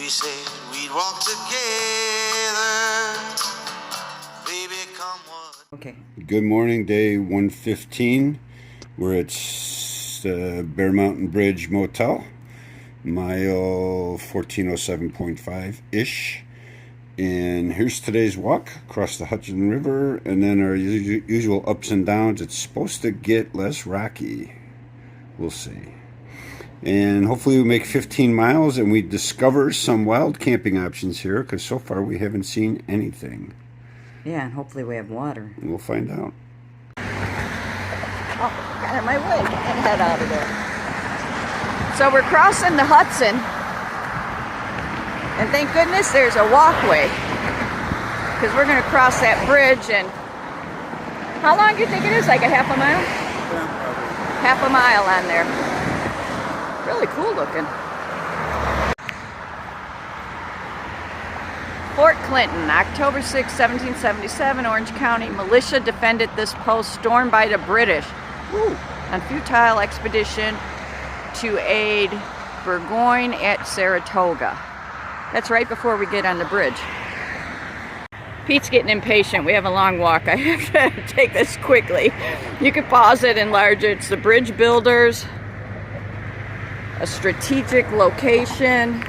we said we'd walk together. Baby, come what. Okay. Good morning, day 115. We're at Bear Mountain Bridge Motel, mile 1407.5-ish. And here's today's walk across the Hudson River, and then our usual ups and downs. It's supposed to get less rocky. We'll see. And hopefully we make 15 miles and we discover some wild camping options here, because so far we haven't seen anything. Yeah, and hopefully we have water. We'll find out. Oh, got out of my way. And head out of there. So we're crossing the Hudson. And thank goodness there's a walkway. Because we're going to cross that bridge. And how long do you think it is? Like a half a mile? Yeah, probably. Half a mile on there. Really cool looking. Fort Clinton, October 6, 1777, Orange County. Militia defended this post stormed by the British. Woo. On futile expedition to aid Burgoyne at Saratoga. That's right before we get on the bridge. Pete's getting impatient. We have a long walk. I have to take this quickly. You can pause it, enlarge it. It's the bridge builders. A strategic location.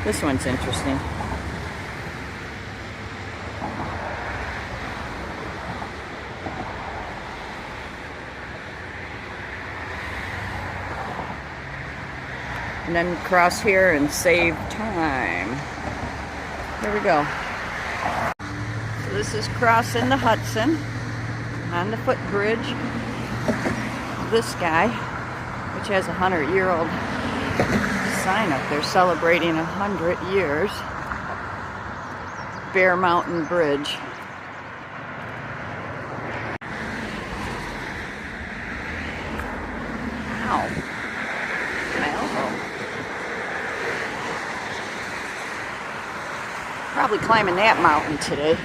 This one's interesting. And then cross here and save time. Here we go. So this is crossing the Hudson on the footbridge. This guy, which has a 100-year-old sign up there celebrating 100 years. Bear Mountain Bridge. Ow. My elbow. Probably climbing that mountain today.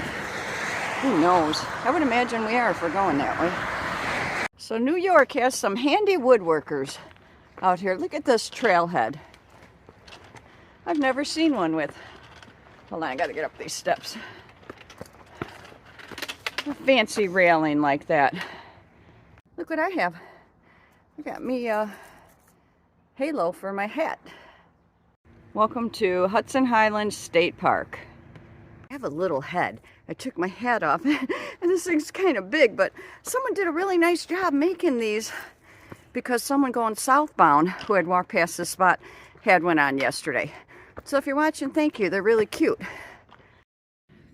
Who knows? I would imagine we are if we're going that way. So New York has some handy woodworkers out here. Look at this trailhead. I've never seen one with, hold on, I gotta get up these steps. A fancy railing like that. Look what I have. I got me a halo for my hat. Welcome to Hudson Highlands State Park. I have a little head. I took my hat off and this thing's kind of big, but someone did a really nice job making these because someone going southbound who had walked past this spot had one on yesterday. So if you're watching, thank you. They're really cute.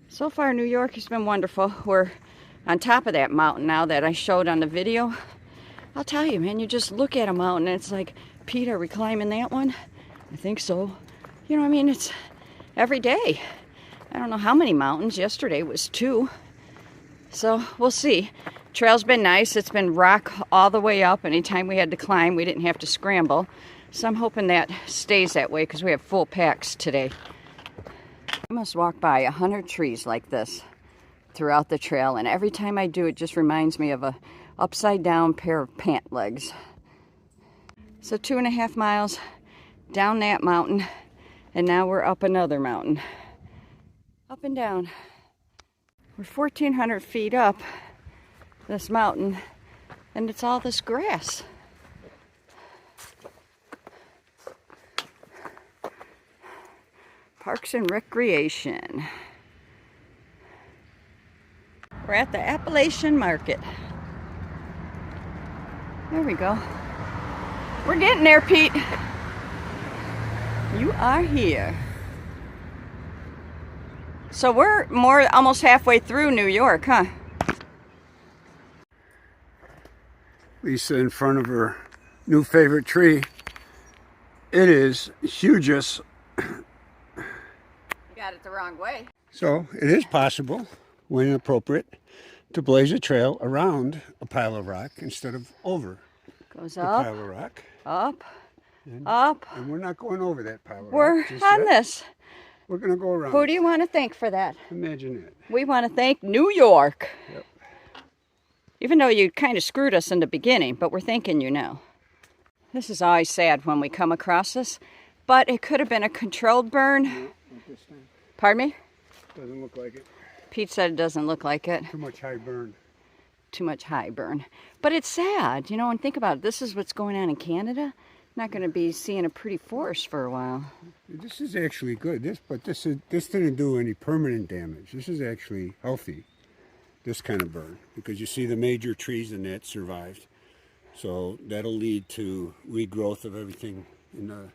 So far, New York has been wonderful. We're on top of that mountain now that I showed on the video. I'll tell you, man, you just look at a mountain and it's like, Pete, are we climbing that one? I think so. You know what I mean? It's every day. I don't know how many mountains. Yesterday was 2. So we'll see. Trail's been nice. It's been rock all the way up. Anytime we had to climb, we didn't have to scramble. So I'm hoping that stays that way because we have full packs today. I must walk by 100 trees like this throughout the trail. And every time I do, it just reminds me of a upside down pair of pant legs. So 2.5 miles down that mountain. And now we're up another mountain. Up and down. We're 1,400 feet up this mountain, and it's all this grass. Parks and Recreation. We're at the Appalachian Market. There we go. We're getting there, Pete. You are here. So we're almost halfway through New York, huh? Lisa in front of her new favorite tree. It is hugest. You got it the wrong way. So it is possible, when appropriate, to blaze a trail around a pile of rock instead of over Goes the up, pile of rock. up, And, up. And we're not going over that pile of We're rock. just on yet. this. We're going to go around. Who do you want to thank for that? Imagine it. We want to thank New York. Yep. Even though you kind of screwed us in the beginning, but we're thanking you now. This is always sad when we come across this, but it could have been a controlled burn. No, not this time. Pardon me? Doesn't look like it. Pete said it doesn't look like it. Too much high burn. Too much high burn. But it's sad, you know, and think about it. This is what's going on in Canada. Not going to be seeing a pretty forest for a while. This is actually good. This didn't do any permanent damage. This is actually healthy. This kind of burn, because you see the major trees in that survived. So that'll lead to regrowth of everything in the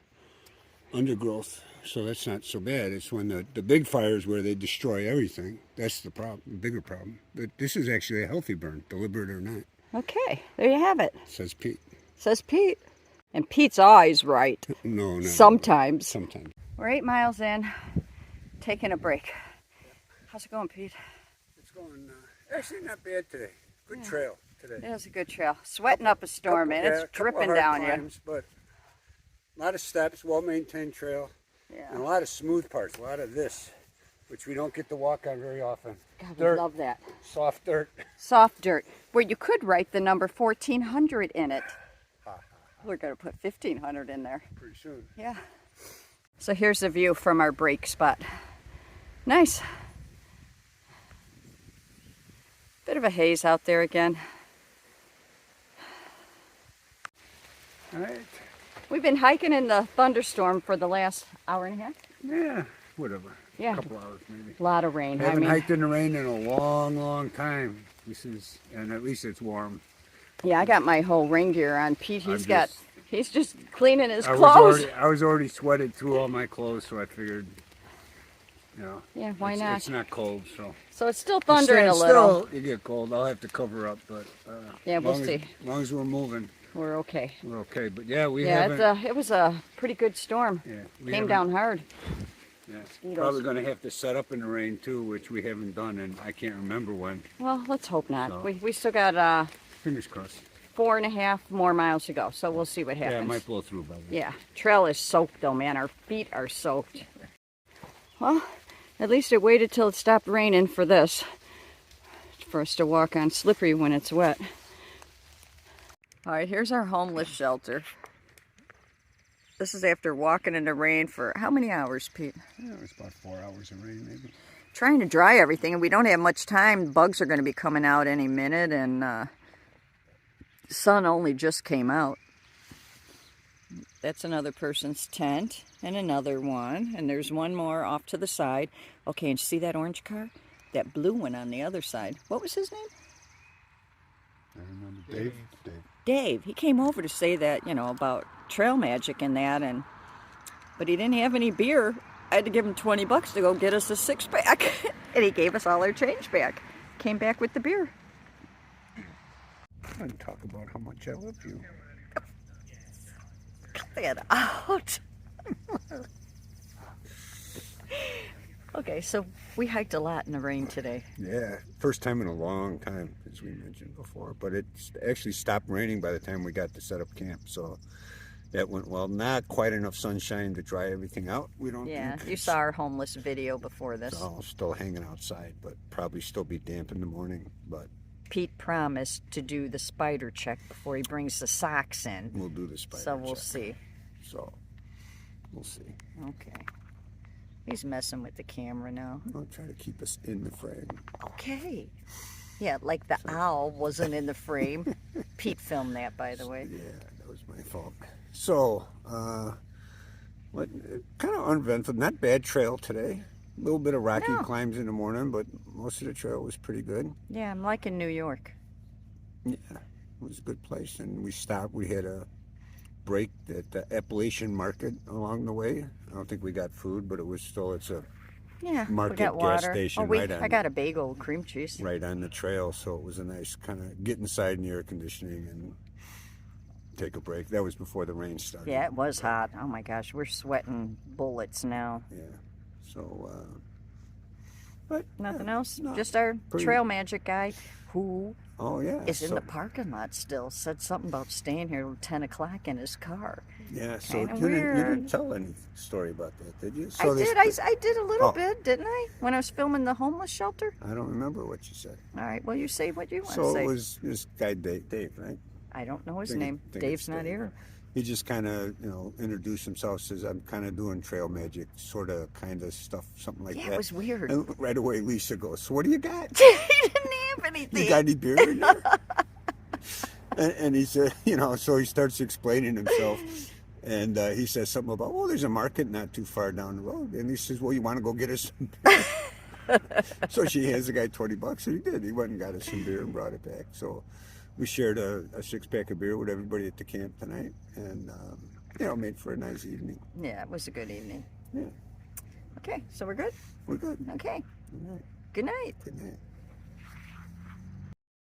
undergrowth. So that's not so bad. It's when the big fires where they destroy everything. That's the problem, the bigger problem. But this is actually a healthy burn, deliberate or not. Okay, there you have it. Says Pete. Says Pete. And Pete's always right. No. Sometimes. Sometimes. We're 8 miles in, taking a break. How's it going, Pete? It's going, actually not bad today. Good trail today. It was a good trail. Sweating up a storm, and it's dripping down you. But a lot of steps, well-maintained trail, and a lot of smooth parts, a lot of this, which we don't get to walk on very often. God, Dirt. we love that. Soft dirt. Soft dirt, where you could write the number 1400 in it. We're going to put 1500 in there. Pretty soon. Yeah. So here's the view from our break spot. Nice. Bit of a haze out there again. All right. We've been hiking in the thunderstorm for the last hour and a half. Yeah, whatever. Yeah. A couple hours maybe. A lot of rain. I haven't hiked in the rain in a long, long time. And at least it's warm. Yeah, I got my whole rain gear on. Pete, he's just cleaning his I clothes. I was already sweated through all my clothes, so I figured, you know. Yeah, why not? It's not cold, so. So it's still thundering a little. Still, you get cold. I'll have to cover up, but yeah, we'll see. As long as we're moving, we're okay. we're okay. But yeah, It was a pretty good storm. Yeah, Came down hard. Yeah, probably going to have to set up in the rain too, which we haven't done, and I can't remember when. Well, let's hope not. So. We still got Fingers crossed. 4.5 more miles to go, so we'll see what happens. Yeah, it might blow through by then. Yeah, trail is soaked though, man. Our feet are soaked. Well, at least it waited till it stopped raining for this. For us to walk on slippery when it's wet. All right, here's our homeless shelter. This is after walking in the rain for how many hours, Pete? Yeah, it was about 4 hours of rain, maybe. Trying to dry everything, and we don't have much time. Bugs are going to be coming out any minute, and the sun only just came out. That's another person's tent, and another one, and there's one more off to the side. Okay, and see that orange car? That blue one on the other side. What was his name? I remember Dave. Dave. He came over to say that, you know, about trail magic and that, but he didn't have any beer. I had to give him $20 to go get us a 6-pack, and he gave us all our change back. Came back with the beer. And talk about how much I love you. Cut that out. Okay, so we hiked a lot in the rain today. Yeah, first time in a long time, as we mentioned before. But it actually stopped raining by the time we got to set up camp, so that went well. Not quite enough sunshine to dry everything out. We don't. Yeah, you saw our homeless video before this. So still hanging outside, but probably still be damp in the morning. But Pete promised to do the spider check before he brings the socks in. We'll do the spider check. So we'll see. So we'll see. Okay. He's messing with the camera now. I'll try to keep us in the frame. Okay. Yeah, like the owl wasn't in the frame. Pete filmed that, by the way. Yeah, that was my fault. So, what kind of uneventful, not bad trail today. A little bit of rocky climbs in the morning, but most of the trail was pretty good. Yeah, I'm liking New York. Yeah, it was a good place. And we stopped, we had a break at the Appalachian market along the way. I don't think we got food, but it was still, it's a market we got water. gas station I got a bagel, cream cheese. Right on the trail, so it was a nice kind of get inside in the air conditioning and take a break. That was before the rain started. Yeah, it was hot. Oh my gosh, we're sweating bullets now. Yeah, so, but nothing else? Just our trail magic guy who is in the parking lot still. Said something about staying here till 10 o'clock in his car. Yeah, so you didn't tell any story about that, did you? So I did a little bit, didn't I? When I was filming the homeless shelter? I don't remember what you said. All right, well, you say what you want to So say. it was this guy, Dave, right? I don't know his name. Dave's not here. he just kind of, introduced himself, says, I'm kind of doing trail magic, sort of, kind of stuff, something like that. Yeah, it was weird. And right away, Lisa goes, so what do you got? He didn't have anything. You got any beer in there? and he said, so he starts explaining himself. And he says something about, well, there's a market not too far down the road. And he says, well, you want to go get us some beer? So she hands the guy $20, and he did. He went and got us some beer and brought it back. So we shared a 6-pack of beer with everybody at the camp tonight, and made for a nice evening. Yeah, it was a good evening. Yeah. Okay, so we're good? We're good. Okay. Good night. Good night. Good night.